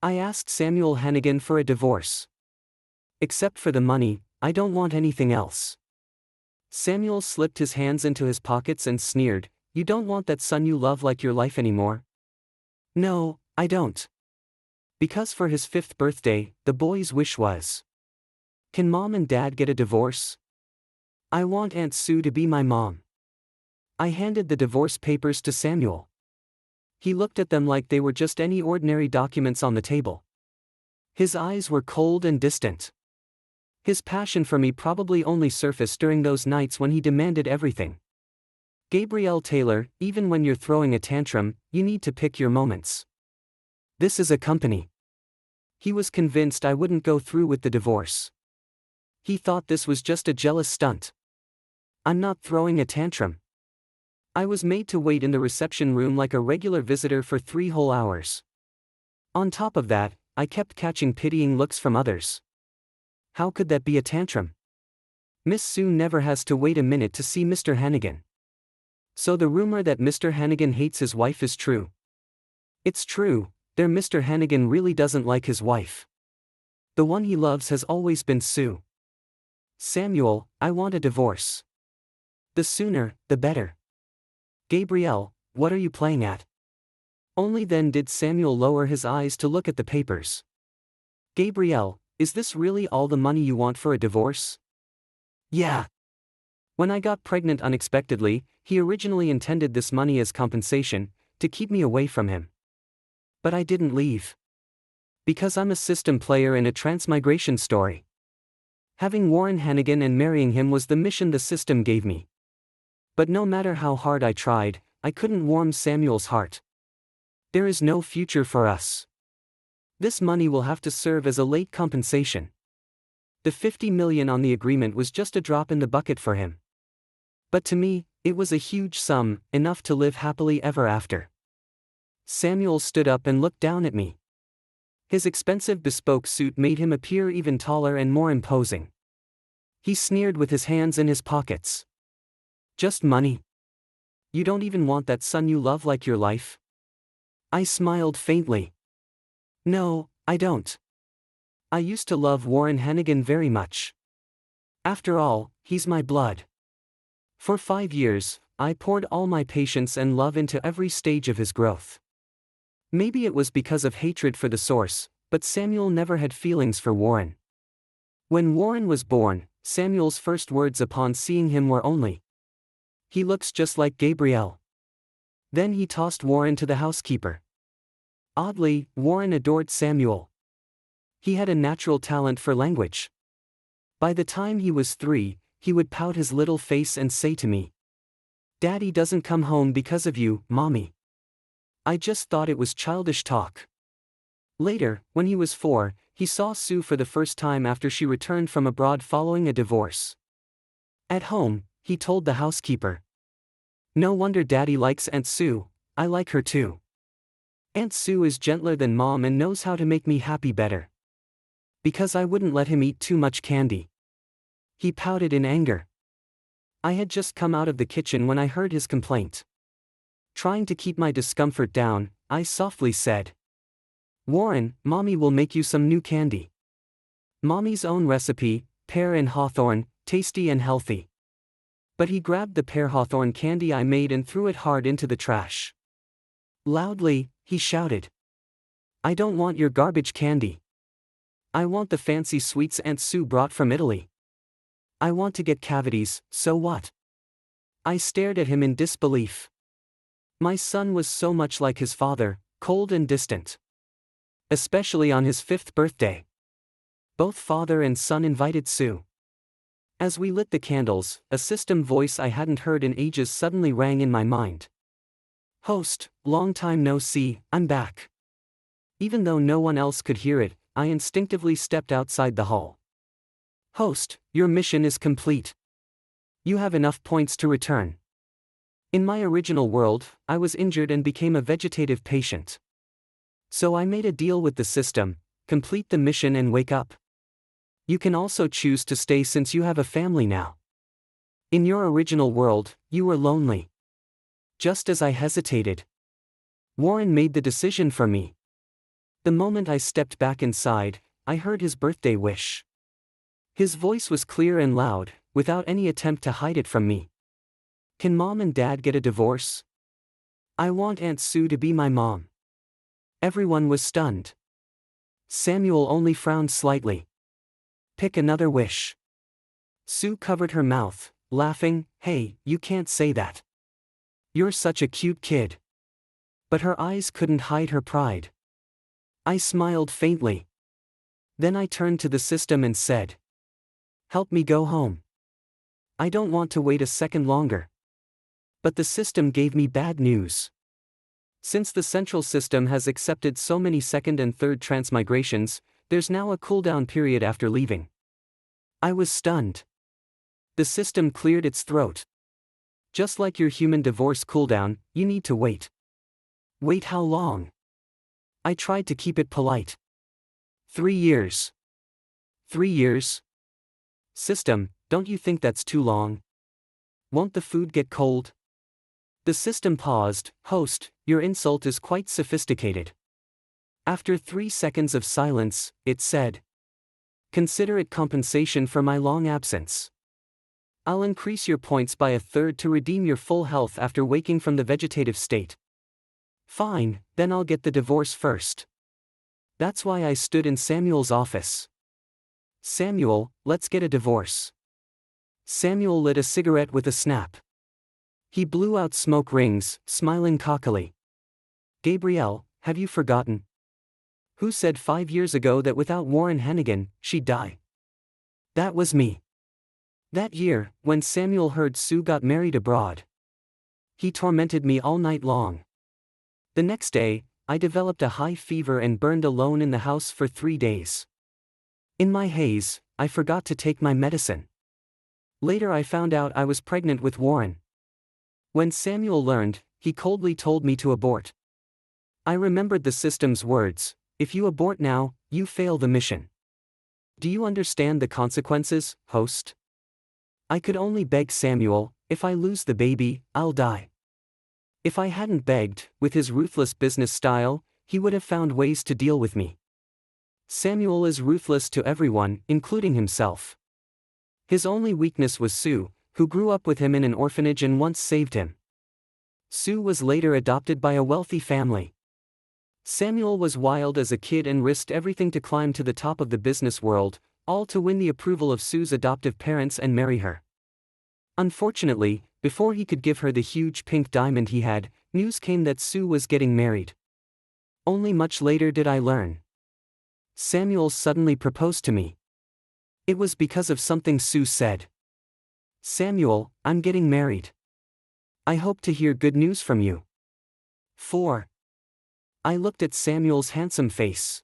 I asked Samuel Hannigan for a divorce. Except for the money, I don't want anything else. Samuel slipped his hands into his pockets and sneered, "You don't want that son you love like your life anymore?" "No, I don't." Because for his 5th birthday, the boy's wish was, "Can Mom and Dad get a divorce? I want Aunt Sue to be my mom." I handed the divorce papers to Samuel. He looked at them like they were just any ordinary documents on the table. His eyes were cold and distant. His passion for me probably only surfaced during those nights when he demanded everything. "Gabrielle Taylor, even when you're throwing a tantrum, you need to pick your moments. This is a company." He was convinced I wouldn't go through with the divorce. He thought this was just a jealous stunt. I'm not throwing a tantrum. I was made to wait in the reception room like a regular visitor for 3 whole hours. On top of that, I kept catching pitying looks from others. How could that be a tantrum? Miss Sue never has to wait a minute to see Mr. Hannigan. So the rumor that Mr. Hannigan hates his wife is true. It's true, Mr. Hannigan really doesn't like his wife. The one he loves has always been Sue. "Samuel, I want a divorce. The sooner, the better." "Gabrielle, what are you playing at?" Only then did Samuel lower his eyes to look at the papers. "Gabrielle, is this really all the money you want for a divorce?" "Yeah." When I got pregnant unexpectedly, he originally intended this money as compensation, to keep me away from him. But I didn't leave. Because I'm a system player in a transmigration story. Having Warren Hannigan and marrying him was the mission the system gave me. But no matter how hard I tried, I couldn't warm Samuel's heart. There is no future for us. This money will have to serve as a late compensation. The $50 million on the agreement was just a drop in the bucket for him. But to me, it was a huge sum, enough to live happily ever after. Samuel stood up and looked down at me. His expensive bespoke suit made him appear even taller and more imposing. He sneered with his hands in his pockets. "Just money? You don't even want that son you love like your life?" I smiled faintly. "No, I don't. I used to love Warren Hannigan very much. After all, he's my blood. For 5 years, I poured all my patience and love into every stage of his growth. Maybe it was because of hatred for the source, but Samuel never had feelings for Warren. When Warren was born, Samuel's first words upon seeing him were only, 'He looks just like Gabrielle.' Then he tossed Warren to the housekeeper. Oddly, Warren adored Samuel. He had a natural talent for language. By the time he was 3, he would pout his little face and say to me, 'Daddy doesn't come home because of you, Mommy.' I just thought it was childish talk. Later, when he was 4, he saw Sue for the first time after she returned from abroad following a divorce. At home, he told the housekeeper, 'No wonder Daddy likes Aunt Sue, I like her too. Aunt Sue is gentler than Mom and knows how to make me happy better. Because I wouldn't let him eat too much candy.' He pouted in anger. I had just come out of the kitchen when I heard his complaint. Trying to keep my discomfort down, I softly said, 'Warren, Mommy will make you some new candy. Mommy's own recipe, pear and hawthorn, tasty and healthy.' But he grabbed the pear hawthorn candy I made and threw it hard into the trash. Loudly, he shouted, 'I don't want your garbage candy. I want the fancy sweets Aunt Sue brought from Italy. I want to get cavities, so what?' I stared at him in disbelief. My son was so much like his father, cold and distant. Especially on his 5th birthday. Both father and son invited Sue. As we lit the candles, a system voice I hadn't heard in ages suddenly rang in my mind. 'Host, long time no see, I'm back.' Even though no one else could hear it, I instinctively stepped outside the hall. 'Host, your mission is complete. You have enough points to return.' In my original world, I was injured and became a vegetative patient. So I made a deal with the system, complete the mission and wake up. You can also choose to stay since you have a family now. In your original world, you were lonely. Just as I hesitated, Warren made the decision for me. The moment I stepped back inside, I heard his birthday wish. His voice was clear and loud, without any attempt to hide it from me. Can Mom and Dad get a divorce? I want Aunt Sue to be my mom. Everyone was stunned. Samuel only frowned slightly. Pick another wish. Sue covered her mouth, laughing. Hey, you can't say that. You're such a cute kid. But her eyes couldn't hide her pride. I smiled faintly. Then I turned to the system and said, "Help me go home. I don't want to wait a second longer." But the system gave me bad news. Since the central system has accepted so many second and third transmigrations, there's now a cooldown period after leaving. I was stunned. The system cleared its throat. Just like your human divorce cooldown, you need to wait. Wait how long? I tried to keep it polite. 3 years. 3 years? System, don't you think that's too long? Won't the food get cold? The system paused. Host, your insult is quite sophisticated. After 3 seconds of silence, it said, "Consider it compensation for my long absence. I'll increase your points by 1/3 to redeem your full health after waking from the vegetative state." Fine, then I'll get the divorce first. That's why I stood in Samuel's office. Samuel, let's get a divorce. Samuel lit a cigarette with a snap. He blew out smoke rings, smiling cockily. Gabrielle, have you forgotten? Who said 5 years ago that without Warren Hennigan, she'd die? That was me. That year, when Samuel heard Sue got married abroad. He tormented me all night long. The next day, I developed a high fever and burned alone in the house for 3 days. In my haze, I forgot to take my medicine. Later I found out I was pregnant with Warren. When Samuel learned, he coldly told me to abort. I remembered the system's words, "If you abort now, you fail the mission." Do you understand the consequences, host? I could only beg Samuel, "If I lose the baby, I'll die." If I hadn't begged, with his ruthless business style, he would have found ways to deal with me. Samuel is ruthless to everyone, including himself. His only weakness was Sue, who grew up with him in an orphanage and once saved him. Sue was later adopted by a wealthy family. Samuel was wild as a kid and risked everything to climb to the top of the business world, all to win the approval of Sue's adoptive parents and marry her. Unfortunately, before he could give her the huge pink diamond he had, news came that Sue was getting married. Only much later did I learn. Samuel suddenly proposed to me. It was because of something Sue said. "Samuel, I'm getting married. I hope to hear good news from you." 4. I looked at Samuel's handsome face.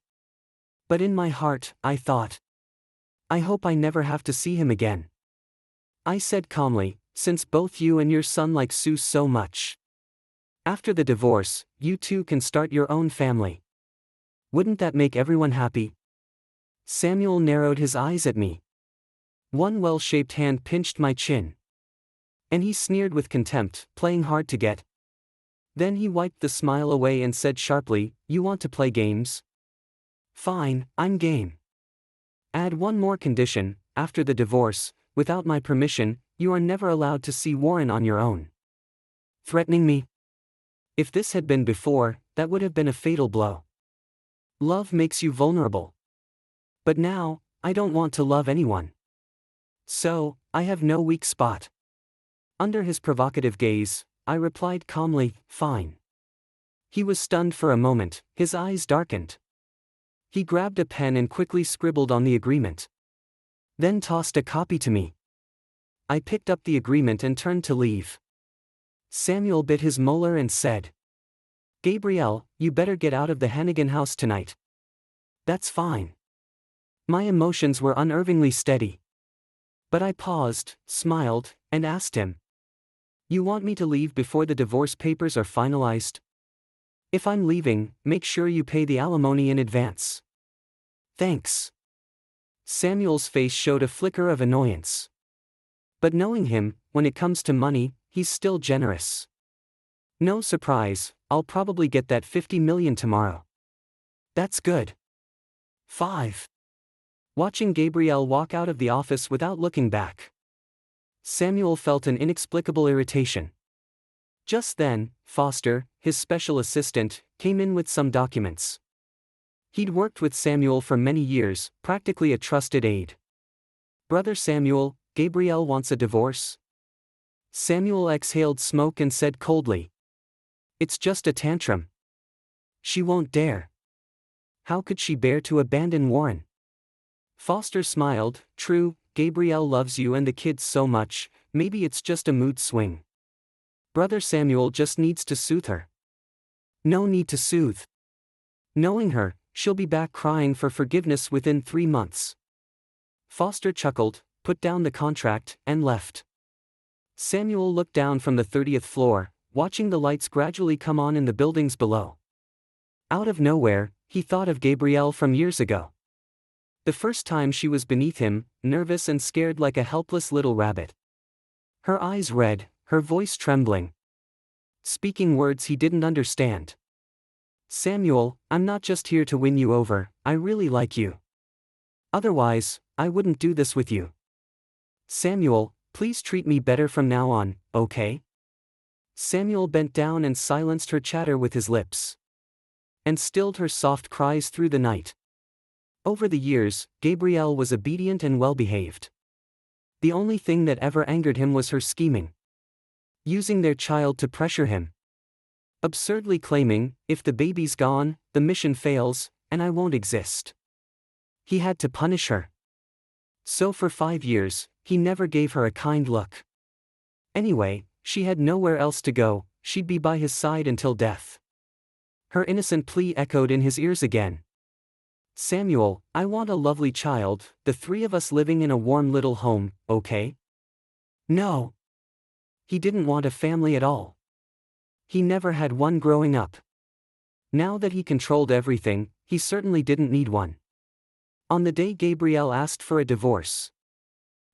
But in my heart, I thought, I hope I never have to see him again. I said calmly, "Since both you and your son like Sue so much. After the divorce, you two can start your own family. Wouldn't that make everyone happy?" Samuel narrowed his eyes at me. One well-shaped hand pinched my chin. And he sneered with contempt, "Playing hard to get?" Then he wiped the smile away and said sharply, "You want to play games? Fine, I'm game. Add one more condition: after the divorce, without my permission, you are never allowed to see Warren on your own." Threatening me? If this had been before, that would have been a fatal blow. Love makes you vulnerable. But now, I don't want to love anyone. So, I have no weak spot. Under his provocative gaze, I replied calmly, "Fine." He was stunned for a moment, his eyes darkened. He grabbed a pen and quickly scribbled on the agreement. Then tossed a copy to me. I picked up the agreement and turned to leave. Samuel bit his molar and said, "Gabrielle, you better get out of the Hannigan house tonight." "That's fine." My emotions were unnervingly steady. But I paused, smiled, and asked him, "You want me to leave before the divorce papers are finalized? If I'm leaving, make sure you pay the alimony in advance." "Thanks." Samuel's face showed a flicker of annoyance. But knowing him, when it comes to money, he's still generous. "No surprise, I'll probably get that $50 million tomorrow." That's good. 5. Watching Gabrielle walk out of the office without looking back. Samuel felt an inexplicable irritation. Just then, Foster, his special assistant, came in with some documents. He'd worked with Samuel for many years, practically a trusted aide. "Brother Samuel, Gabrielle wants a divorce?" Samuel exhaled smoke and said coldly. "It's just a tantrum. She won't dare. How could she bear to abandon Warren?" Foster smiled. "True, Gabrielle loves you and the kids so much, maybe it's just a mood swing. Brother Samuel just needs to soothe her." "No need to soothe. Knowing her, she'll be back crying for forgiveness within 3 months." Foster chuckled, put down the contract, and left. Samuel looked down from the 30th floor, watching the lights gradually come on in the buildings below. Out of nowhere, he thought of Gabrielle from years ago. The first time she was beneath him, nervous and scared like a helpless little rabbit. Her eyes red, her voice trembling. Speaking words he didn't understand. "Samuel, I'm not just here to win you over, I really like you. Otherwise, I wouldn't do this with you. Samuel, please treat me better from now on, okay?" Samuel bent down and silenced her chatter with his lips. And stilled her soft cries through the night. Over the years, Gabrielle was obedient and well-behaved. The only thing that ever angered him was her scheming. Using their child to pressure him. Absurdly claiming, "If the baby's gone, the mission fails, and I won't exist." He had to punish her. So for 5 years, he never gave her a kind look. Anyway, she had nowhere else to go, she'd be by his side until death. Her innocent plea echoed in his ears again. "Samuel, I want a lovely child, the 3 of us living in a warm little home, okay?" No. He didn't want a family at all. He never had one growing up. Now that he controlled everything, he certainly didn't need one. On the day Gabrielle asked for a divorce,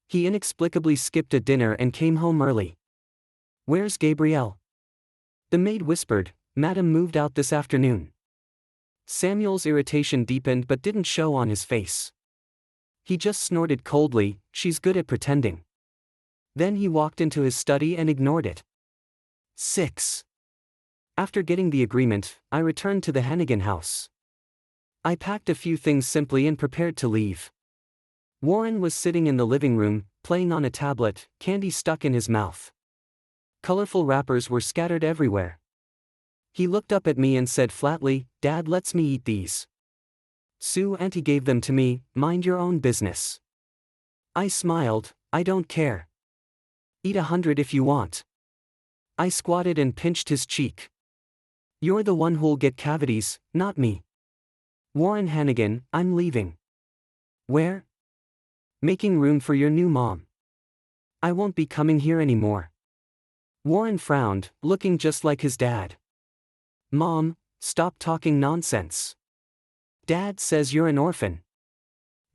he inexplicably skipped a dinner and came home early. "Where's Gabrielle?" The maid whispered. "Madam moved out this afternoon." Samuel's irritation deepened but didn't show on his face. He just snorted coldly, "She's good at pretending." Then he walked into his study and ignored it. 6. After getting the agreement, I returned to the Hannigan house. I packed a few things simply and prepared to leave. Warren was sitting in the living room, playing on a tablet, candy stuck in his mouth. Colorful wrappers were scattered everywhere. He looked up at me and said flatly, "Dad lets me eat these. Sue Auntie gave them to me, mind your own business." I smiled, "I don't care. Eat 100 if you want." I squatted and pinched his cheek. "You're the one who'll get cavities, not me." "Warren Hannigan, I'm leaving." "Where?" "Making room for your new mom. I won't be coming here anymore." Warren frowned, looking just like his dad. "Mom, stop talking nonsense. Dad says you're an orphan.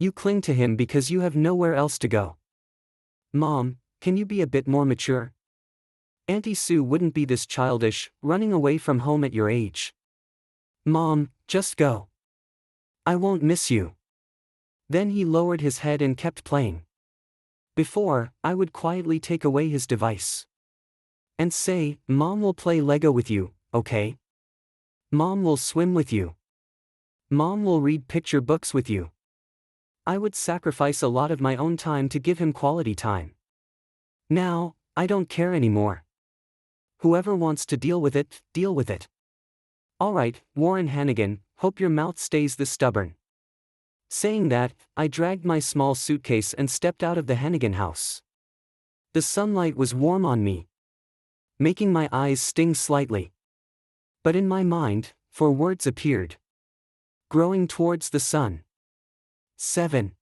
You cling to him because you have nowhere else to go. Mom, can you be a bit more mature? Auntie Sue wouldn't be this childish, running away from home at your age. Mom, just go. I won't miss you." Then he lowered his head and kept playing. Before, I would quietly take away his device. And say, "Mom will play Lego with you, okay? Mom will swim with you. Mom will read picture books with you." I would sacrifice a lot of my own time to give him quality time. Now, I don't care anymore. Whoever wants to deal with it, deal with it. Alright, Warren Hannigan, hope your mouth stays this stubborn. Saying that, I dragged my small suitcase and stepped out of the Hannigan house. The sunlight was warm on me, making my eyes sting slightly. But in my mind, 4 words appeared. Growing towards the sun. 7.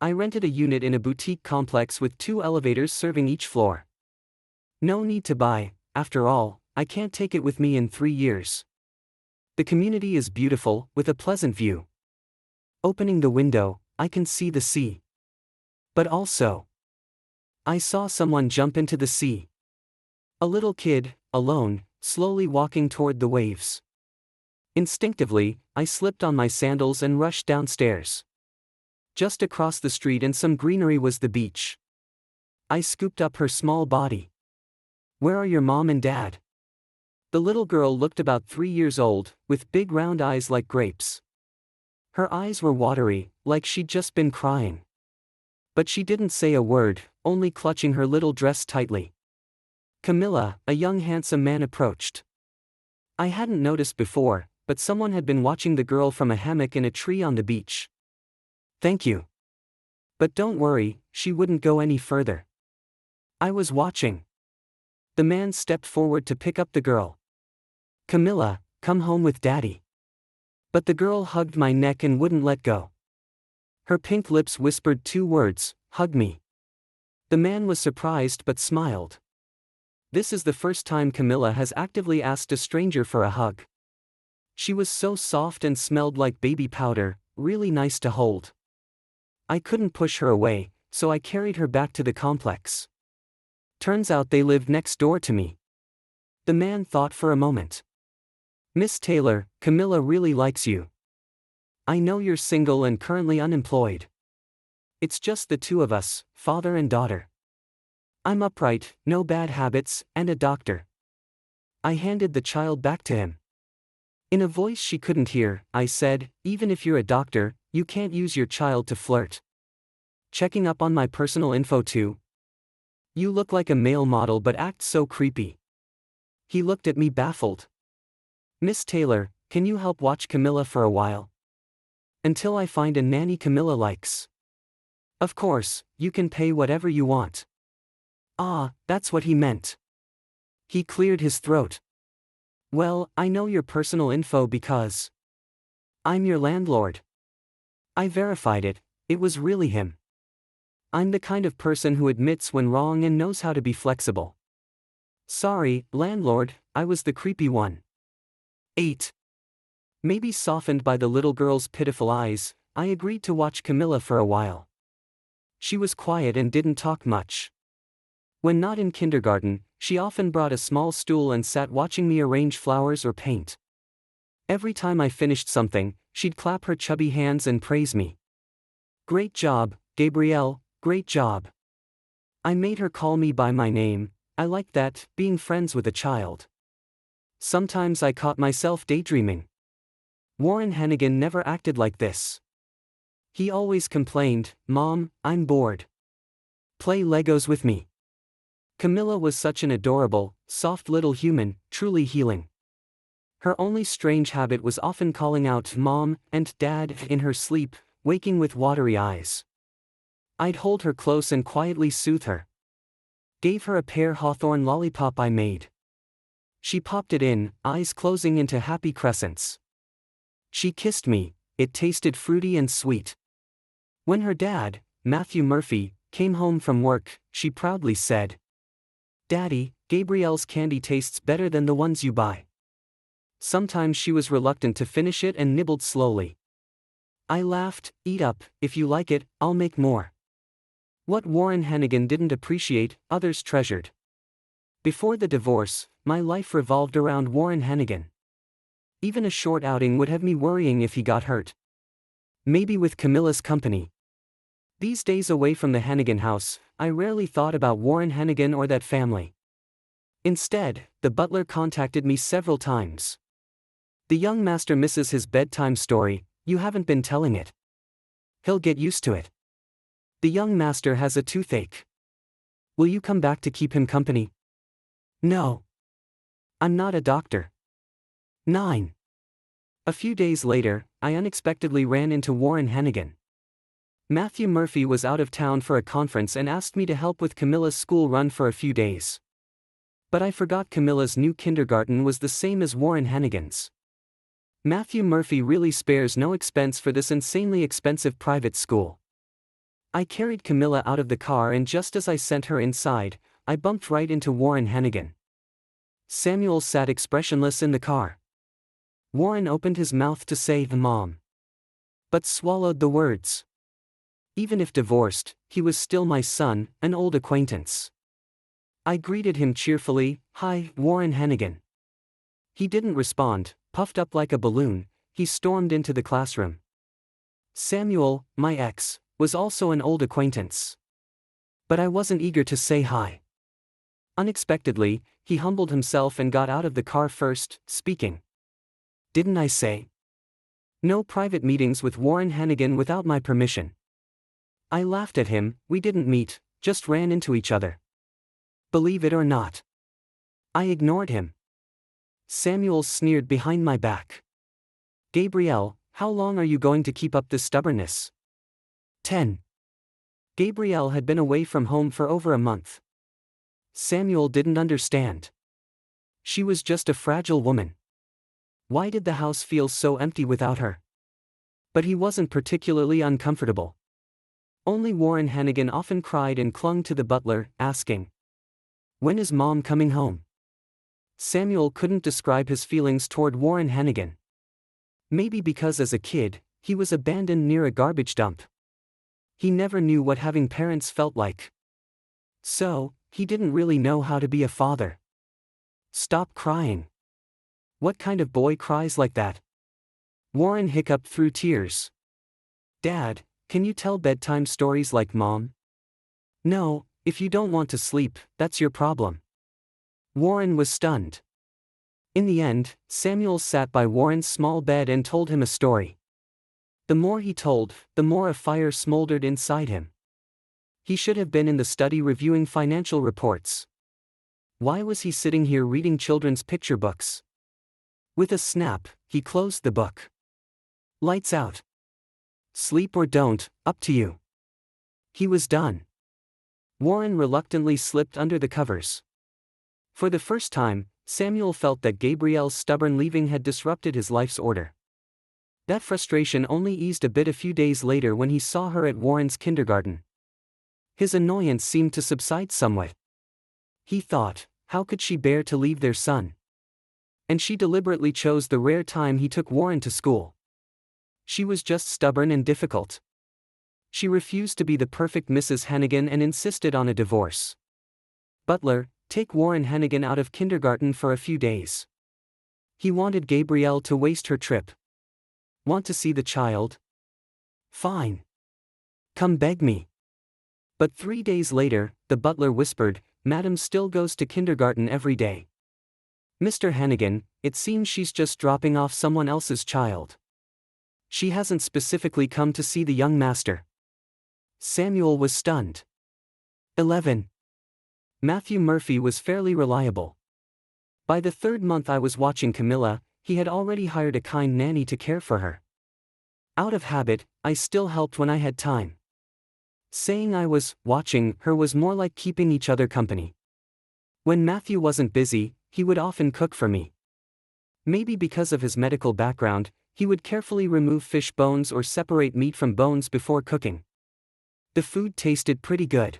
I rented a unit in a boutique complex with 2 elevators serving each floor. No need to buy, after all, I can't take it with me in 3 years. The community is beautiful, with a pleasant view. Opening the window, I can see the sea. But also, I saw someone jump into the sea. A little kid, alone, slowly walking toward the waves. Instinctively, I slipped on my sandals and rushed downstairs. Just across the street in some greenery was the beach. I scooped up her small body. "Where are your mom and dad?" The little girl looked about 3 years old, with big round eyes like grapes. Her eyes were watery, like she'd just been crying. But she didn't say a word, only clutching her little dress tightly. Camilla, a young handsome man, approached. I hadn't noticed before, but someone had been watching the girl from a hammock in a tree on the beach. "Thank you. But don't worry, she wouldn't go any further." I was watching. The man stepped forward to pick up the girl. "Camilla, come home with Daddy." But the girl hugged my neck and wouldn't let go. Her pink lips whispered 2 words, "Hug me." The man was surprised but smiled. This is the first time Camilla has actively asked a stranger for a hug. She was so soft and smelled like baby powder, really nice to hold. I couldn't push her away, so I carried her back to the complex. Turns out they lived next door to me. The man thought for a moment. "Miss Taylor, Camilla really likes you. I know you're single and currently unemployed. It's just the two of us, father and daughter. I'm upright, no bad habits, and a doctor." I handed the child back to him. In a voice she couldn't hear, I said, "Even if you're a doctor, you can't use your child to flirt. Checking up on my personal info too? You look like a male model but act so creepy." He looked at me baffled. "Miss Taylor, can you help watch Camilla for a while? Until I find a nanny Camilla likes." "Of course, you can pay whatever you want." Ah, that's what he meant. He cleared his throat. "Well, I know your personal info because I'm your landlord." I verified it, it was really him. I'm the kind of person who admits when wrong and knows how to be flexible. "Sorry, landlord, I was the creepy one." 8. Maybe softened by the little girl's pitiful eyes, I agreed to watch Camilla for a while. She was quiet and didn't talk much. When not in kindergarten, she often brought a small stool and sat watching me arrange flowers or paint. Every time I finished something, she'd clap her chubby hands and praise me. "Great job, Gabrielle, great job." I made her call me by my name. I liked that, being friends with a child. Sometimes I caught myself daydreaming. Warren Hennigan never acted like this. He always complained, "Mom, I'm bored. Play Legos with me." Camilla was such an adorable, soft little human, truly healing. Her only strange habit was often calling out "Mom" and "Dad" in her sleep, waking with watery eyes. I'd hold her close and quietly soothe her. Gave her a pear hawthorn lollipop I made. She popped it in, eyes closing into happy crescents. She kissed me, it tasted fruity and sweet. When her dad, Matthew Murphy, came home from work, she proudly said, "Daddy, Gabrielle's candy tastes better than the ones you buy." Sometimes she was reluctant to finish it and nibbled slowly. I laughed, "Eat up, if you like it, I'll make more." What Warren Hennigan didn't appreciate, others treasured. Before the divorce, my life revolved around Warren Hennigan. Even a short outing would have me worrying if he got hurt. Maybe with Camilla's company. These days away from the Hennigan house, I rarely thought about Warren Hennigan or that family. Instead, the butler contacted me several times. "The young master misses his bedtime story, you haven't been telling it. He'll get used to it. The young master has a toothache. Will you come back to keep him company?" "No. I'm not a doctor." 9. A few days later, I unexpectedly ran into Warren Hennigan. Matthew Murphy was out of town for a conference and asked me to help with Camilla's school run for a few days. But I forgot Camilla's new kindergarten was the same as Warren Hennigan's. Matthew Murphy really spares no expense for this insanely expensive private school. I carried Camilla out of the car and just as I sent her inside, I bumped right into Warren Hennigan. Samuel sat expressionless in the car. Warren opened his mouth to say "Mom," but swallowed the words. Even if divorced, he was still my son, an old acquaintance. I greeted him cheerfully, "Hi, Warren Hennigan." He didn't respond, puffed up like a balloon, he stormed into the classroom. Samuel, my ex, was also an old acquaintance. But I wasn't eager to say hi. Unexpectedly, he humbled himself and got out of the car first, speaking. Didn't I say? No private meetings with Warren Hannigan without my permission. I laughed at him. We didn't meet, just ran into each other. Believe it or not. I ignored him. Samuel sneered behind my back. Gabrielle, how long are you going to keep up this stubbornness? 10. Gabrielle had been away from home for over a month. Samuel didn't understand. She was just a fragile woman. Why did the house feel so empty without her? But he wasn't particularly uncomfortable. Only Warren Hannigan often cried and clung to the butler, asking, "When is Mom coming home?" Samuel couldn't describe his feelings toward Warren Hannigan. Maybe because as a kid, he was abandoned near a garbage dump. He never knew what having parents felt like. So, he didn't really know how to be a father. Stop crying. What kind of boy cries like that? Warren hiccuped through tears. Dad, can you tell bedtime stories like Mom? No, if you don't want to sleep, that's your problem. Warren was stunned. In the end, Samuel sat by Warren's small bed and told him a story. The more he told, the more a fire smoldered inside him. He should have been in the study reviewing financial reports. Why was he sitting here reading children's picture books? With a snap, he closed the book. Lights out. Sleep or don't, up to you. He was done. Warren reluctantly slipped under the covers. For the first time, Samuel felt that Gabrielle's stubborn leaving had disrupted his life's order. That frustration only eased a bit a few days later when he saw her at Warren's kindergarten. His annoyance seemed to subside somewhat. He thought, how could she bear to leave their son? And she deliberately chose the rare time he took Warren to school. She was just stubborn and difficult. She refused to be the perfect Mrs. Hannigan and insisted on a divorce. Butler, take Warren Hannigan out of kindergarten for a few days. He wanted Gabrielle to waste her trip. Want to see the child? Fine. Come beg me. But 3 days later, the butler whispered, Madam still goes to kindergarten every day. Mr. Hannigan, it seems she's just dropping off someone else's child. She hasn't specifically come to see the young master. Samuel was stunned. 11. Matthew Murphy was fairly reliable. By the third month I was watching Camilla, he had already hired a kind nanny to care for her. Out of habit, I still helped when I had time. Saying I was watching her was more like keeping each other company. When Matthew wasn't busy, he would often cook for me. Maybe because of his medical background, he would carefully remove fish bones or separate meat from bones before cooking. The food tasted pretty good.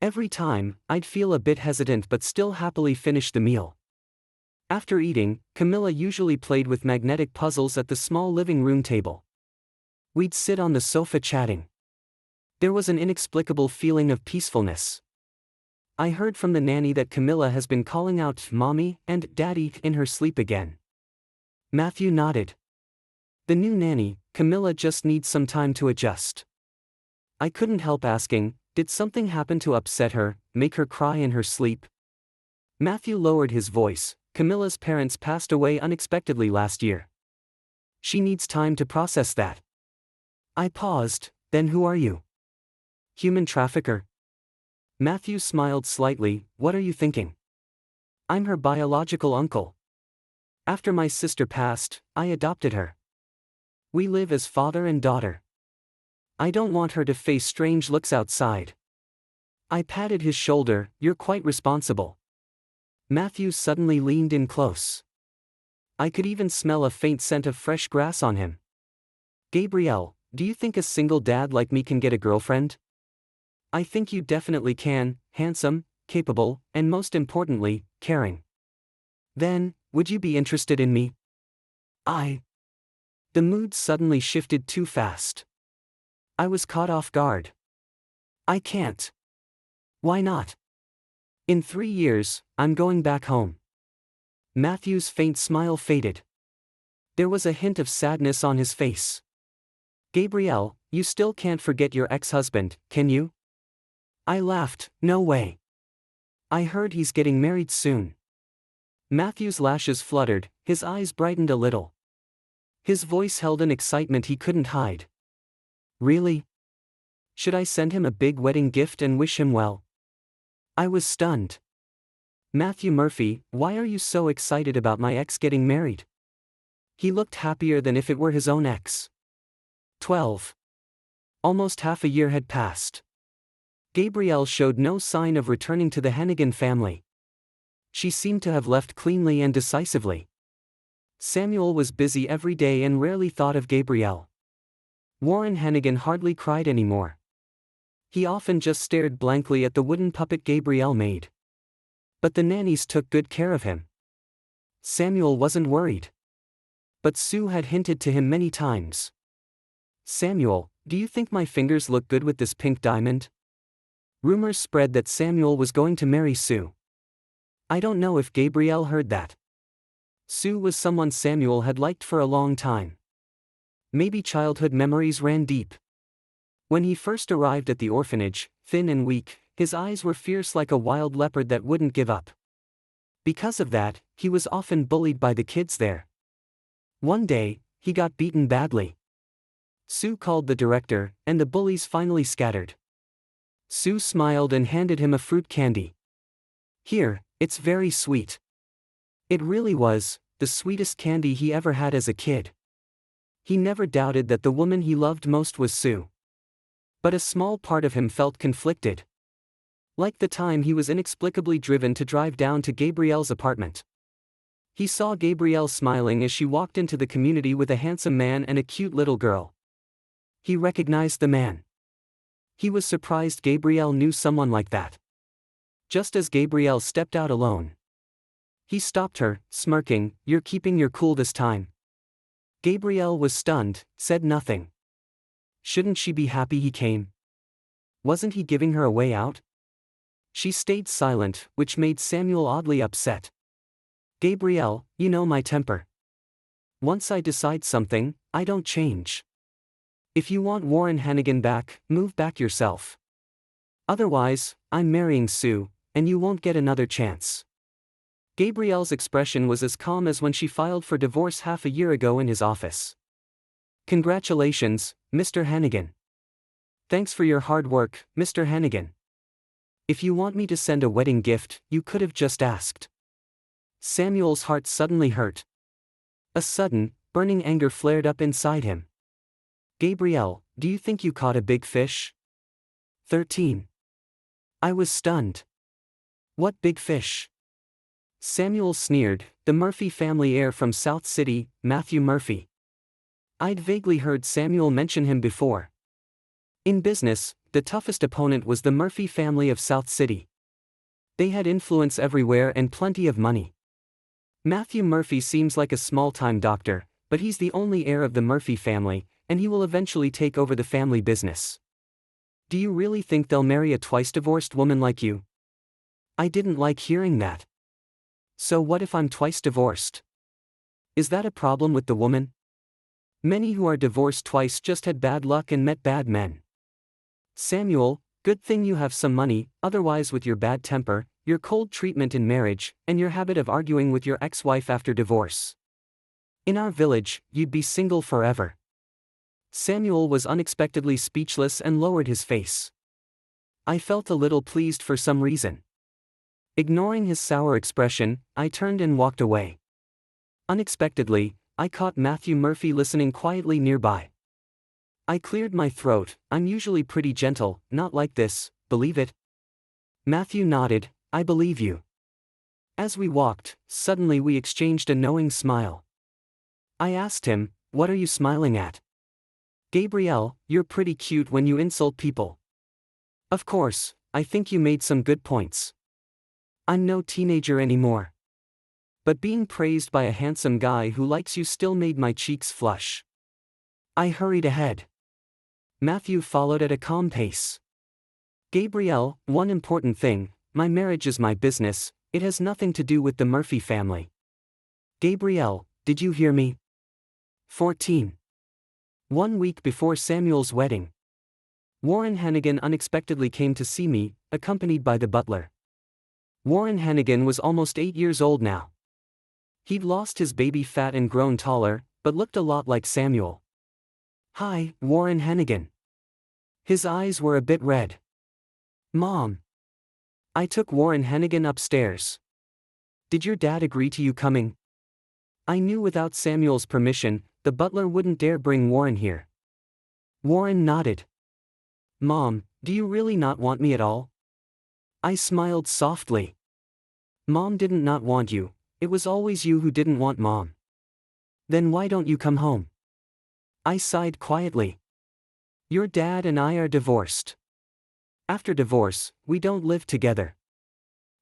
Every time, I'd feel a bit hesitant but still happily finish the meal. After eating, Camilla usually played with magnetic puzzles at the small living room table. We'd sit on the sofa chatting. There was an inexplicable feeling of peacefulness. I heard from the nanny that Camilla has been calling out Mommy and Daddy in her sleep again. Matthew nodded. The new nanny, Camilla just needs some time to adjust. I couldn't help asking, did something happen to upset her, make her cry in her sleep? Matthew lowered his voice. Camilla's parents passed away unexpectedly last year. She needs time to process that. I paused, then who are you? Human trafficker? Matthew smiled slightly, what are you thinking? I'm her biological uncle. After my sister passed, I adopted her. We live as father and daughter. I don't want her to face strange looks outside. I patted his shoulder, you're quite responsible. Matthew suddenly leaned in close. I could even smell a faint scent of fresh grass on him. Gabrielle, do you think a single dad like me can get a girlfriend? I think you definitely can, handsome, capable, and most importantly, caring. Then, would you be interested in me? The mood suddenly shifted too fast. I was caught off guard. I can't. Why not? In 3 years, I'm going back home. Matthew's faint smile faded. There was a hint of sadness on his face. Gabrielle, you still can't forget your ex-husband, can you? I laughed, no way. I heard he's getting married soon. Matthew's lashes fluttered, his eyes brightened a little. His voice held an excitement he couldn't hide. Really? Should I send him a big wedding gift and wish him well? I was stunned. Matthew Murphy, why are you so excited about my ex getting married? He looked happier than if it were his own ex. 12. Almost half a year had passed. Gabrielle showed no sign of returning to the Hannigan family. She seemed to have left cleanly and decisively. Samuel was busy every day and rarely thought of Gabrielle. Warren Hannigan hardly cried anymore. He often just stared blankly at the wooden puppet Gabrielle made. But the nannies took good care of him. Samuel wasn't worried. But Sue had hinted to him many times. Samuel, do you think my fingers look good with this pink diamond? Rumors spread that Samuel was going to marry Sue. I don't know if Gabrielle heard that. Sue was someone Samuel had liked for a long time. Maybe childhood memories ran deep. When he first arrived at the orphanage, thin and weak, his eyes were fierce like a wild leopard that wouldn't give up. Because of that, he was often bullied by the kids there. One day, he got beaten badly. Sue called the director, and the bullies finally scattered. Sue smiled and handed him a fruit candy. Here, it's very sweet. It really was, the sweetest candy he ever had as a kid. He never doubted that the woman he loved most was Sue. But a small part of him felt conflicted. Like the time he was inexplicably driven to drive down to Gabrielle's apartment. He saw Gabrielle smiling as she walked into the community with a handsome man and a cute little girl. He recognized the man. He was surprised Gabrielle knew someone like that. Just as Gabrielle stepped out alone, he stopped her, smirking, "You're keeping your cool this time." Gabrielle was stunned, said nothing. Shouldn't she be happy he came? Wasn't he giving her a way out? She stayed silent, which made Samuel oddly upset. Gabrielle, you know my temper. Once I decide something, I don't change. If you want Warren Hannigan back, move back yourself. Otherwise, I'm marrying Sue, and you won't get another chance. Gabrielle's expression was as calm as when she filed for divorce half a year ago in his office. Congratulations, Mr. Hannigan. Thanks for your hard work, Mr. Hannigan. If you want me to send a wedding gift, you could have just asked. Samuel's heart suddenly hurt. A sudden, burning anger flared up inside him. Gabrielle, do you think you caught a big fish? 13. I was stunned. What big fish? Samuel sneered, the Murphy family heir from South City, Matthew Murphy. I'd vaguely heard Samuel mention him before. In business, the toughest opponent was the Murphy family of South City. They had influence everywhere and plenty of money. Matthew Murphy seems like a small-time doctor, but he's the only heir of the Murphy family, and he will eventually take over the family business. Do you really think they'll marry a twice-divorced woman like you? I didn't like hearing that. So what if I'm twice divorced? Is that a problem with the woman? Many who are divorced twice just had bad luck and met bad men. Samuel, good thing you have some money, otherwise with your bad temper, your cold treatment in marriage, and your habit of arguing with your ex-wife after divorce. In our village, you'd be single forever. Samuel was unexpectedly speechless and lowered his face. I felt a little pleased for some reason. Ignoring his sour expression, I turned and walked away. Unexpectedly, I caught Matthew Murphy listening quietly nearby. I cleared my throat. I'm usually pretty gentle, not like this, believe it? Matthew nodded, I believe you. As we walked, suddenly we exchanged a knowing smile. I asked him, what are you smiling at? Gabrielle, you're pretty cute when you insult people. Of course, I think you made some good points. I'm no teenager anymore. But being praised by a handsome guy who likes you still made my cheeks flush. I hurried ahead. Matthew followed at a calm pace. Gabrielle, one important thing, my marriage is my business, it has nothing to do with the Murphy family. Gabrielle, did you hear me? 14. 1 week before Samuel's wedding. Warren Hannigan unexpectedly came to see me, accompanied by the butler. Warren Hannigan was almost 8 years old now. He'd lost his baby fat and grown taller, but looked a lot like Samuel. "Hi, Warren Hannigan." His eyes were a bit red. "Mom." I took Warren Hannigan upstairs. "Did your dad agree to you coming?" I knew without Samuel's permission, the butler wouldn't dare bring Warren here. Warren nodded. "Mom, do you really not want me at all?" I smiled softly. "Mom didn't not want you, it was always you who didn't want Mom." "Then why don't you come home?" I sighed quietly. "Your dad and I are divorced. After divorce, we don't live together."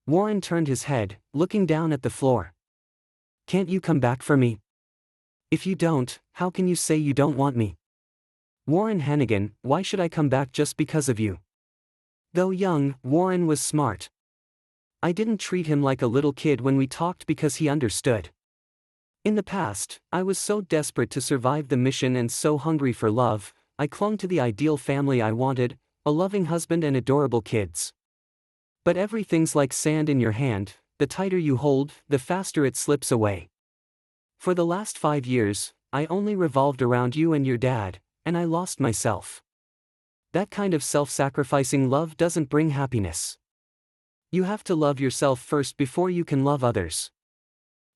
Warren turned his head, looking down at the floor. "Can't you come back for me? If you don't, how can you say you don't want me?" "Warren Hannigan, why should I come back just because of you?" Though young, Warren was smart. I didn't treat him like a little kid when we talked because he understood. In the past, I was so desperate to survive the mission and so hungry for love, I clung to the ideal family I wanted, a loving husband and adorable kids. But everything's like sand in your hand, the tighter you hold, the faster it slips away. For the last 5 years, I only revolved around you and your dad, and I lost myself. That kind of self-sacrificing love doesn't bring happiness. You have to love yourself first before you can love others.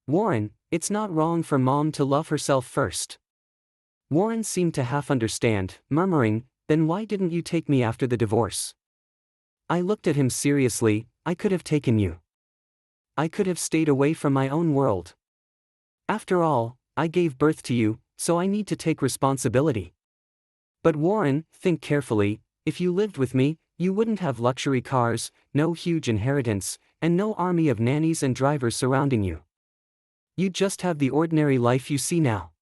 Warren, it's not wrong for Mom to love herself first. Warren seemed to half understand, murmuring, "Then why didn't you take me after the divorce?" I looked at him seriously. "I could have taken you. I could have stayed away from my own world. After all, I gave birth to you, so I need to take responsibility. But Warren, think carefully, if you lived with me, you wouldn't have luxury cars, no huge inheritance, and no army of nannies and drivers surrounding you. You'd just have the ordinary life you see now.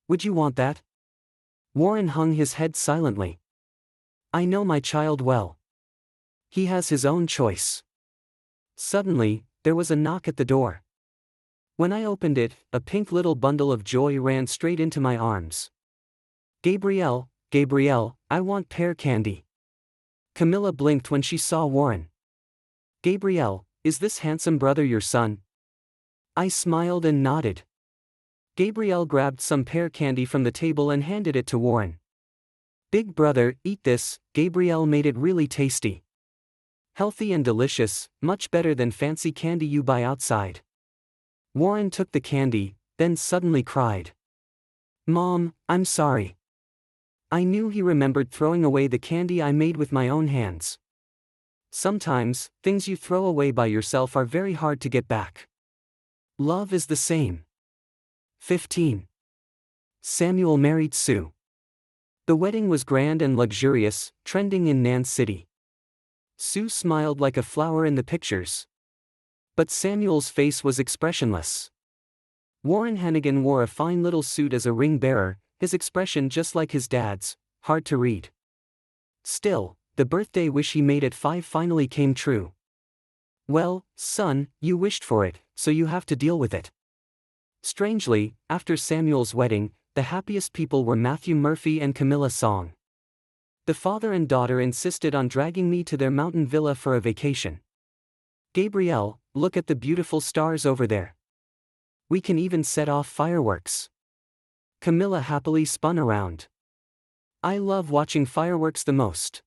Would you want that?" Warren hung his head silently. "I know my child well. He has his own choice." Suddenly, there was a knock at the door. When I opened it, a pink little bundle of joy ran straight into my arms. "Gabrielle, Gabrielle, I want pear candy." Camilla blinked when she saw Warren. "Gabrielle, is this handsome brother your son?" I smiled and nodded. Gabrielle grabbed some pear candy from the table and handed it to Warren. "Big brother, eat this." Gabrielle made it really tasty. Healthy and delicious, much better than fancy candy you buy outside. Warren took the candy, then suddenly cried. "Mom, I'm sorry." I knew he remembered throwing away the candy I made with my own hands. Sometimes, things you throw away by yourself are very hard to get back. Love is the same. 15. Samuel married Sue. The wedding was grand and luxurious, trending in Nan City. Sue smiled like a flower in the pictures. But Samuel's face was expressionless. Warren Hannigan wore a fine little suit as a ring bearer, his expression just like his dad's, hard to read. Still, the birthday wish he made at 5 finally came true. "Well, son, you wished for it, so you have to deal with it." Strangely, after Samuel's wedding, the happiest people were Matthew Murphy and Camilla Song. The father and daughter insisted on dragging me to their mountain villa for a vacation. "Gabrielle, look at the beautiful stars over there. We can even set off fireworks." Camilla happily spun around. I love watching fireworks the most.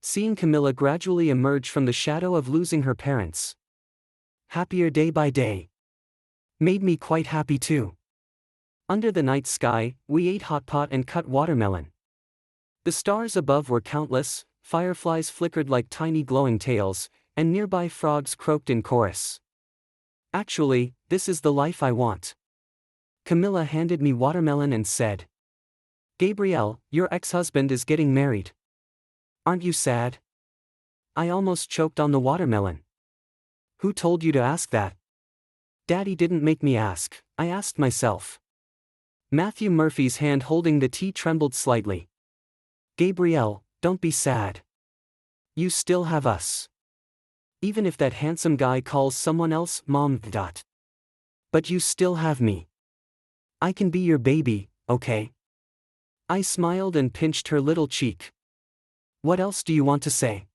Seeing Camilla gradually emerge from the shadow of losing her parents, happier day by day, made me quite happy too. Under the night sky, we ate hot pot and cut watermelon. The stars above were countless, fireflies flickered like tiny glowing tails, and nearby frogs croaked in chorus. Actually, this is the life I want. Camilla handed me watermelon and said, "Gabrielle, your ex-husband is getting married. Aren't you sad?" I almost choked on the watermelon. "Who told you to ask that?" "Daddy didn't make me ask, I asked myself." Matthew Murphy's hand holding the tea trembled slightly. "Gabrielle, don't be sad. You still have us. Even if that handsome guy calls someone else Mom. But you still have me. I can be your baby, okay? I smiled and pinched her little cheek. What else do you want to say?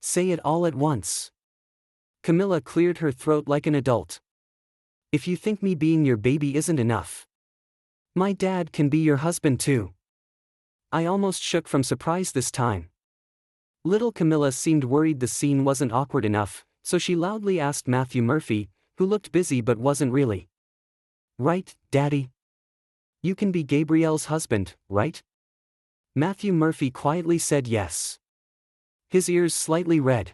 Say it all at once. Camilla cleared her throat like an adult. If you think me being your baby isn't enough, my dad can be your husband too. I almost shook from surprise this time. Little Camilla seemed worried the scene wasn't awkward enough, so she loudly asked Matthew Murphy, who looked busy but wasn't really. Right, Daddy? You can be Gabrielle's husband, right? Matthew Murphy quietly said yes. His ears slightly red.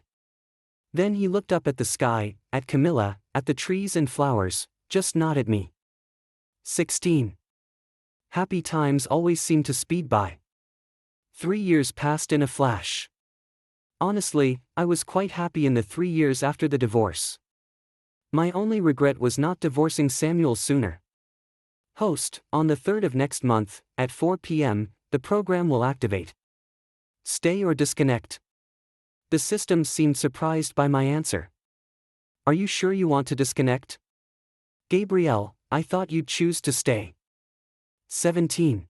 Then he looked up at the sky, at Camilla, at the trees and flowers, just not at me. 16. Happy times always seem to speed by. 3 years passed in a flash. Honestly, I was quite happy in the 3 years after the divorce. My only regret was not divorcing Samuel sooner. Host, on the 3rd of next month, at 4 p.m., the program will activate. Stay or disconnect? The system seemed surprised by my answer. Are you sure you want to disconnect? Gabrielle, I thought you'd choose to stay. 17.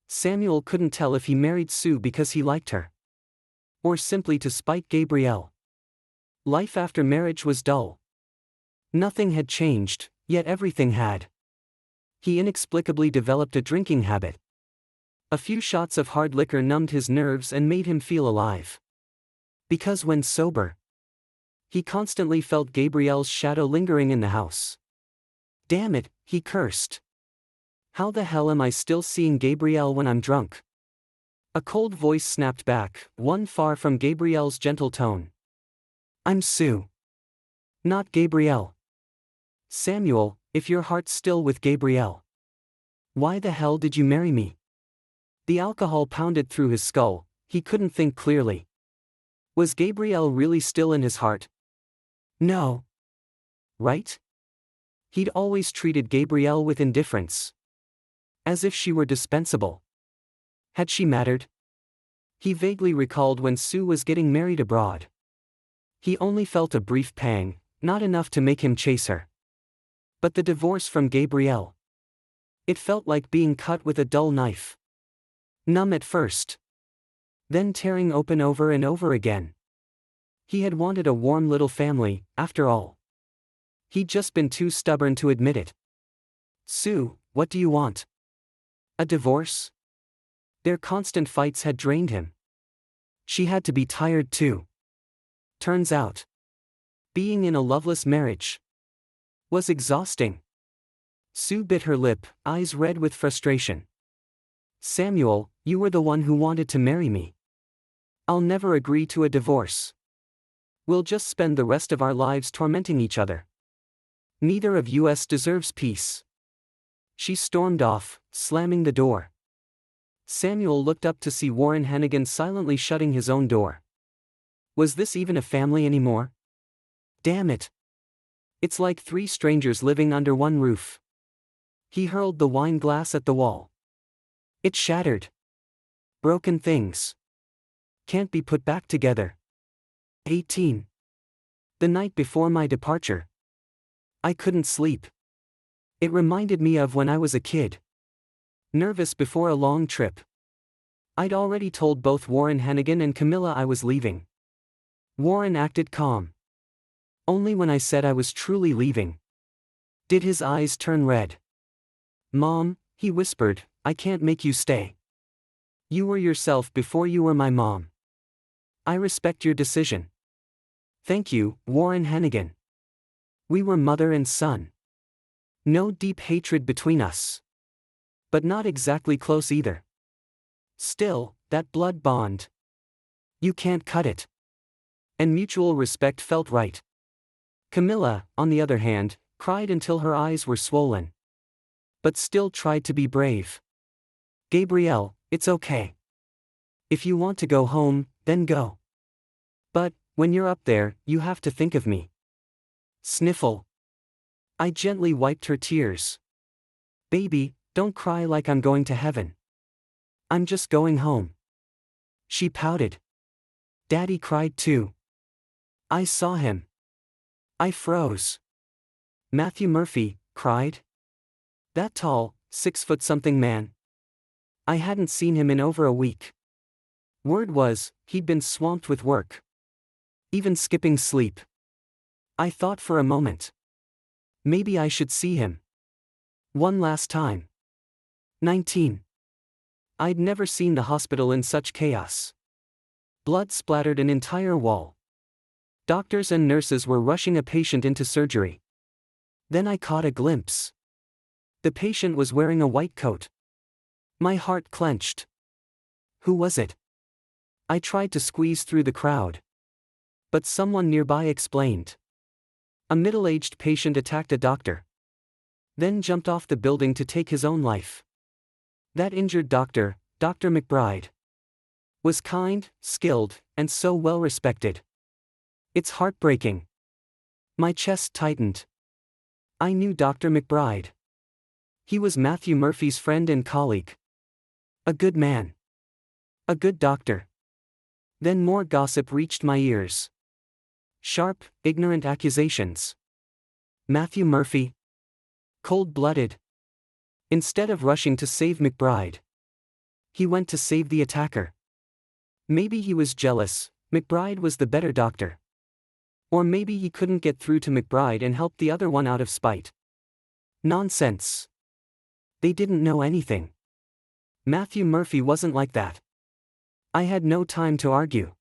Samuel couldn't tell if he married Sue because he liked her, or simply to spite Gabrielle. Life after marriage was dull. Nothing had changed, yet everything had. He inexplicably developed a drinking habit. A few shots of hard liquor numbed his nerves and made him feel alive. Because when sober, he constantly felt Gabrielle's shadow lingering in the house. Damn it, he cursed. How the hell am I still seeing Gabrielle when I'm drunk? A cold voice snapped back, one far from Gabrielle's gentle tone. I'm Sue. Not Gabrielle. Samuel, if your heart's still with Gabrielle, why the hell did you marry me? The alcohol pounded through his skull, he couldn't think clearly. Was Gabrielle really still in his heart? No. Right? He'd always treated Gabrielle with indifference. As if she were dispensable. Had she mattered? He vaguely recalled when Sue was getting married abroad. He only felt a brief pang, not enough to make him chase her. But the divorce from Gabrielle. It felt like being cut with a dull knife. Numb at first. Then tearing open over and over again. He had wanted a warm little family, after all. He'd just been too stubborn to admit it. Sue, what do you want? A divorce? Their constant fights had drained him. She had to be tired too. Turns out, being in a loveless marriage was exhausting. Sue bit her lip, eyes red with frustration. Samuel, you were the one who wanted to marry me. I'll never agree to a divorce. We'll just spend the rest of our lives tormenting each other. Neither of us deserves peace. She stormed off, slamming the door. Samuel looked up to see Warren Hannigan silently shutting his own door. Was this even a family anymore? Damn it. It's like 3 strangers living under one roof. He hurled the wine glass at the wall. It shattered. Broken things can't be put back together. 18. The night before my departure, I couldn't sleep. It reminded me of when I was a kid. Nervous before a long trip. I'd already told both Warren Hannigan and Camilla I was leaving. Warren acted calm. Only when I said I was truly leaving did his eyes turn red. Mom, he whispered, I can't make you stay. You were yourself before you were my mom. I respect your decision. Thank you, Warren Hannigan. We were mother and son. No deep hatred between us. But not exactly close either. Still, that blood bond. You can't cut it. And mutual respect felt right. Camilla, on the other hand, cried until her eyes were swollen. But still tried to be brave. Gabrielle, it's okay. If you want to go home, then go. But, when you're up there, you have to think of me. Sniffle. I gently wiped her tears. Baby, don't cry like I'm going to heaven. I'm just going home. She pouted. Daddy cried too. I saw him. I froze. Matthew Murphy cried? That tall, 6-foot-something man. I hadn't seen him in over a week. Word was, he'd been swamped with work. Even skipping sleep. I thought for a moment. Maybe I should see him. One last time. 19. I'd never seen the hospital in such chaos. Blood splattered an entire wall. Doctors and nurses were rushing a patient into surgery. Then I caught a glimpse. The patient was wearing a white coat. My heart clenched. Who was it? I tried to squeeze through the crowd. But someone nearby explained. A middle-aged patient attacked a doctor. Then jumped off the building to take his own life. That injured doctor, Dr. McBride, was kind, skilled, and so well respected. It's heartbreaking. My chest tightened. I knew Dr. McBride. He was Matthew Murphy's friend and colleague. A good man. A good doctor. Then more gossip reached my ears. Sharp, ignorant accusations. Matthew Murphy. Cold-blooded. Instead of rushing to save McBride, he went to save the attacker. Maybe he was jealous, McBride was the better doctor. Or maybe he couldn't get through to McBride and help the other one out of spite. Nonsense. They didn't know anything. Matthew Murphy wasn't like that. I had no time to argue.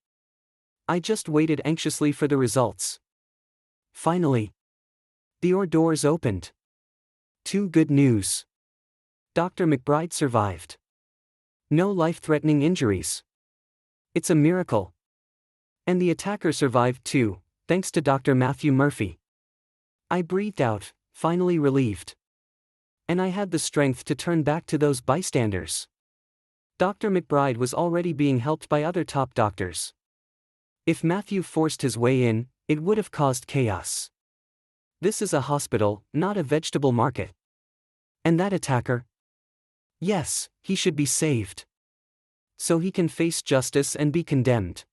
I just waited anxiously for the results. Finally, the doors opened. 2 good news. Dr. McBride survived. No life-threatening injuries. It's a miracle. And the attacker survived too, thanks to Dr. Matthew Murphy. I breathed out, finally relieved. And I had the strength to turn back to those bystanders. Dr. McBride was already being helped by other top doctors. If Matthew forced his way in, it would have caused chaos. This is a hospital, not a vegetable market. And that attacker? Yes, he should be saved. So he can face justice and be condemned.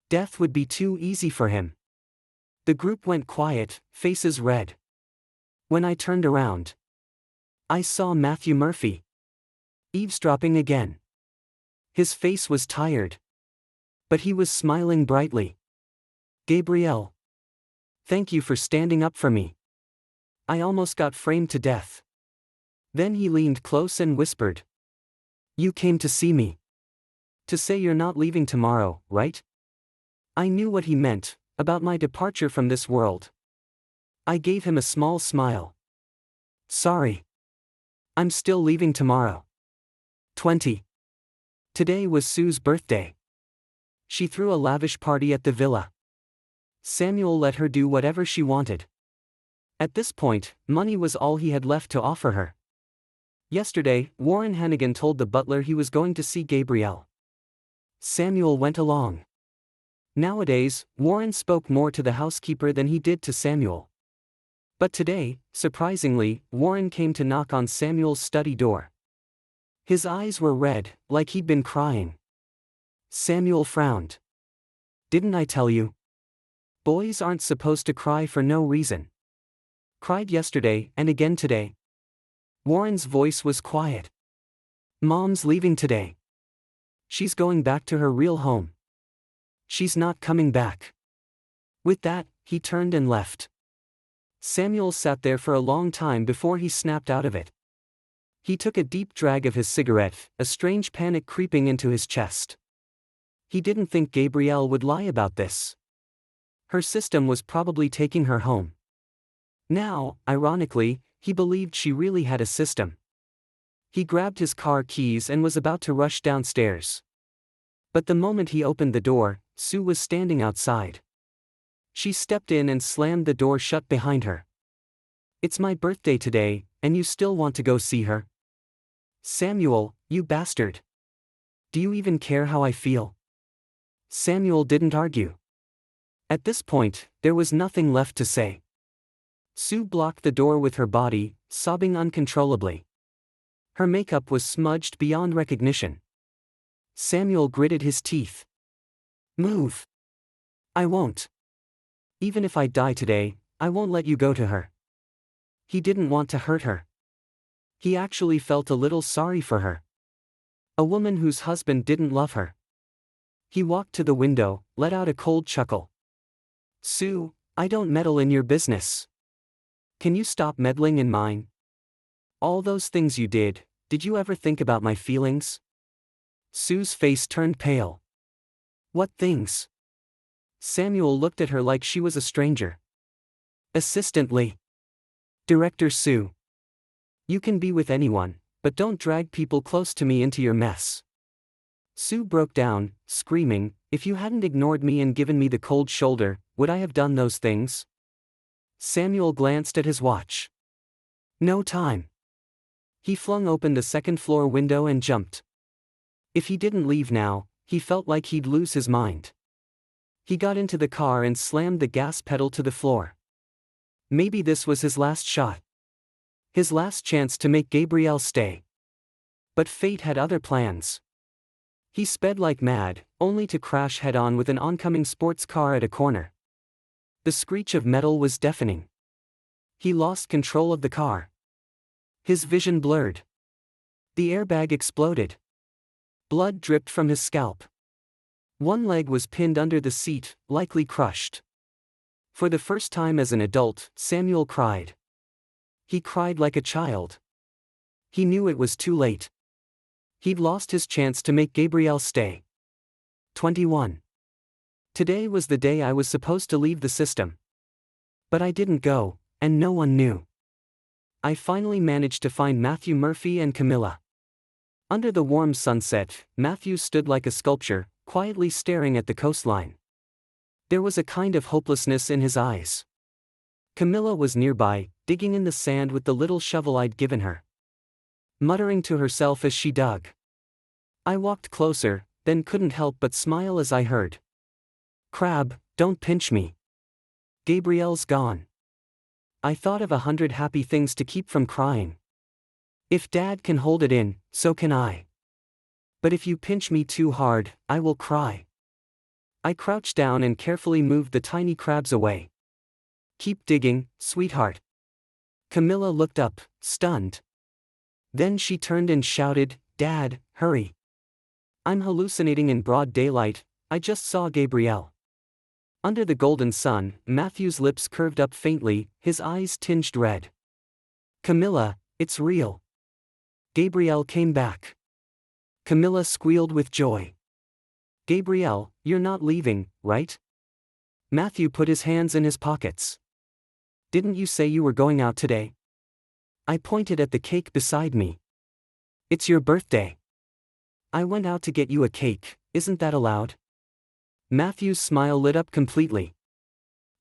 Death would be too easy for him. The group went quiet, faces red. When I turned around, I saw Matthew Murphy. Eavesdropping again. His face was tired. But he was smiling brightly. Gabrielle. Thank you for standing up for me. I almost got framed to death. Then he leaned close and whispered. You came to see me. To say you're not leaving tomorrow, right? I knew what he meant, about my departure from this world. I gave him a small smile. Sorry. I'm still leaving tomorrow. 20. Today was Sue's birthday. She threw a lavish party at the villa. Samuel let her do whatever she wanted. At this point, money was all he had left to offer her. Yesterday, Warren Hannigan told the butler he was going to see Gabrielle. Samuel went along. Nowadays, Warren spoke more to the housekeeper than he did to Samuel. But today, surprisingly, Warren came to knock on Samuel's study door. His eyes were red, like he'd been crying. Samuel frowned. Didn't I tell you? Boys aren't supposed to cry for no reason. Cried yesterday and again today. Warren's voice was quiet. Mom's leaving today. She's going back to her real home. She's not coming back. With that, he turned and left. Samuel sat there for a long time before he snapped out of it. He took a deep drag of his cigarette, a strange panic creeping into his chest. He didn't think Gabrielle would lie about this. Her system was probably taking her home. Now, ironically, he believed she really had a system. He grabbed his car keys and was about to rush downstairs. But the moment he opened the door, Sue was standing outside. She stepped in and slammed the door shut behind her. It's my birthday today, and you still want to go see her? Samuel, you bastard. Do you even care how I feel? Samuel didn't argue. At this point, there was nothing left to say. Sue blocked the door with her body, sobbing uncontrollably. Her makeup was smudged beyond recognition. Samuel gritted his teeth. Move. I won't. Even if I die today, I won't let you go to her. He didn't want to hurt her. He actually felt a little sorry for her. A woman whose husband didn't love her. He walked to the window, let out a cold chuckle. Sue, I don't meddle in your business. Can you stop meddling in mine? All those things you did you ever think about my feelings? Sue's face turned pale. What things? Samuel looked at her like she was a stranger. Assistantly. Director Sue. You can be with anyone, but don't drag people close to me into your mess. Sue broke down, screaming, if you hadn't ignored me and given me the cold shoulder, would I have done those things? Samuel glanced at his watch. No time. He flung open the second-floor window and jumped. If he didn't leave now, he felt like he'd lose his mind. He got into the car and slammed the gas pedal to the floor. Maybe this was his last shot. His last chance to make Gabrielle stay. But fate had other plans. He sped like mad, only to crash head-on with an oncoming sports car at a corner. The screech of metal was deafening. He lost control of the car. His vision blurred. The airbag exploded. Blood dripped from his scalp. One leg was pinned under the seat, likely crushed. For the first time as an adult, Samuel cried. He cried like a child. He knew it was too late. He'd lost his chance to make Gabrielle stay. 21. Today was the day I was supposed to leave the system. But I didn't go, and no one knew. I finally managed to find Matthew Murphy and Camilla. Under the warm sunset, Matthew stood like a sculpture, quietly staring at the coastline. There was a kind of hopelessness in his eyes. Camilla was nearby, digging in the sand with the little shovel I'd given her. Muttering to herself as she dug. I walked closer, then couldn't help but smile as I heard. Crab, don't pinch me. Gabrielle's gone. I thought of 100 happy things to keep from crying. If Dad can hold it in, so can I. But if you pinch me too hard, I will cry. I crouched down and carefully moved the tiny crabs away. Keep digging, sweetheart. Camilla looked up, stunned. Then she turned and shouted, Dad, hurry. I'm hallucinating in broad daylight, I just saw Gabrielle. Under the golden sun, Matthew's lips curved up faintly, his eyes tinged red. Camilla, it's real. Gabrielle came back. Camilla squealed with joy. Gabrielle, you're not leaving, right? Matthew put his hands in his pockets. Didn't you say you were going out today? I pointed at the cake beside me. It's your birthday. I went out to get you a cake, isn't that allowed? Matthew's smile lit up completely.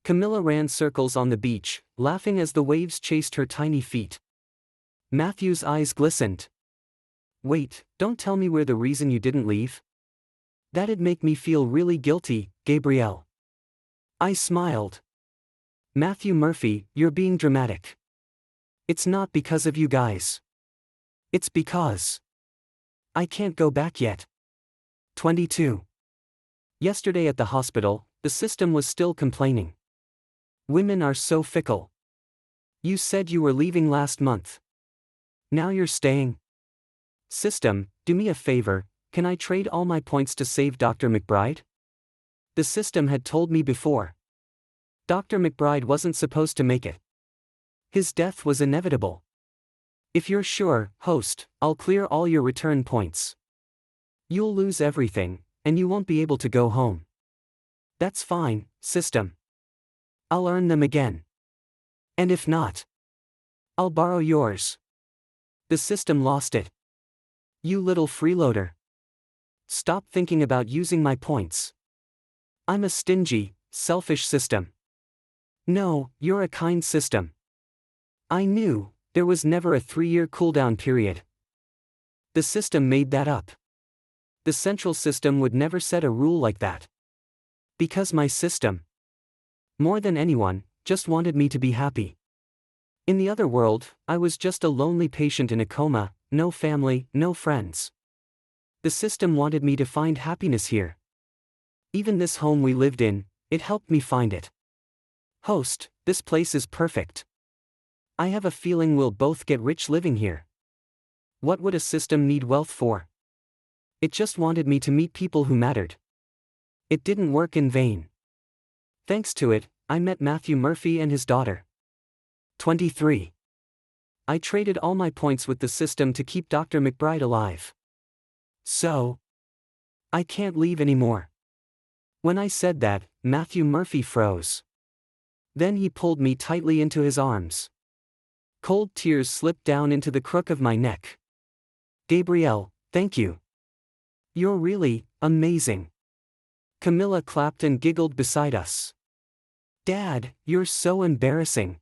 Camilla ran circles on the beach, laughing as the waves chased her tiny feet. Matthew's eyes glistened. Wait, don't tell me we're the reason you didn't leave? That'd make me feel really guilty, Gabrielle. I smiled. Matthew Murphy, you're being dramatic. It's not because of you guys. It's because I can't go back yet. 22. Yesterday at the hospital, the system was still complaining. Women are so fickle. You said you were leaving last month. Now you're staying. System, do me a favor, can I trade all my points to save Dr. McBride? The system had told me before. Dr. McBride wasn't supposed to make it. His death was inevitable. If you're sure, host, I'll clear all your return points. You'll lose everything, and you won't be able to go home. That's fine, system. I'll earn them again. And if not, I'll borrow yours. The system lost it. You little freeloader. Stop thinking about using my points. I'm a stingy, selfish system. No, you're a kind system. I knew, there was never a 3-year cooldown period. The system made that up. The central system would never set a rule like that. Because my system, more than anyone, just wanted me to be happy. In the other world, I was just a lonely patient in a coma, no family, no friends. The system wanted me to find happiness here. Even this home we lived in, it helped me find it. Host, this place is perfect. I have a feeling we'll both get rich living here. What would a system need wealth for? It just wanted me to meet people who mattered. It didn't work in vain. Thanks to it, I met Matthew Murphy and his daughter. 23. I traded all my points with the system to keep Dr. McBride alive. So, I can't leave anymore. When I said that, Matthew Murphy froze. Then he pulled me tightly into his arms. Cold tears slipped down into the crook of my neck. Gabrielle, thank you. You're really amazing. Camilla clapped and giggled beside us. Dad, you're so embarrassing.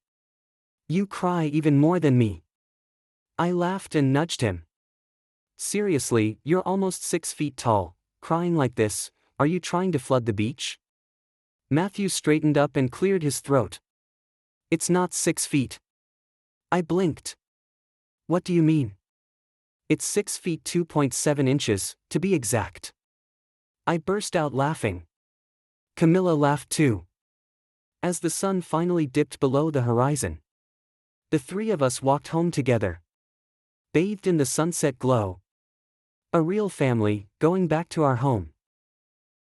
You cry even more than me. I laughed and nudged him. Seriously, you're almost 6 feet tall, crying like this, are you trying to flood the beach? Matthew straightened up and cleared his throat. It's not 6 feet. I blinked. What do you mean? It's 6 feet 2.7 inches, to be exact. I burst out laughing. Camilla laughed too. As the sun finally dipped below the horizon, the three of us walked home together, bathed in the sunset glow. A real family, going back to our home.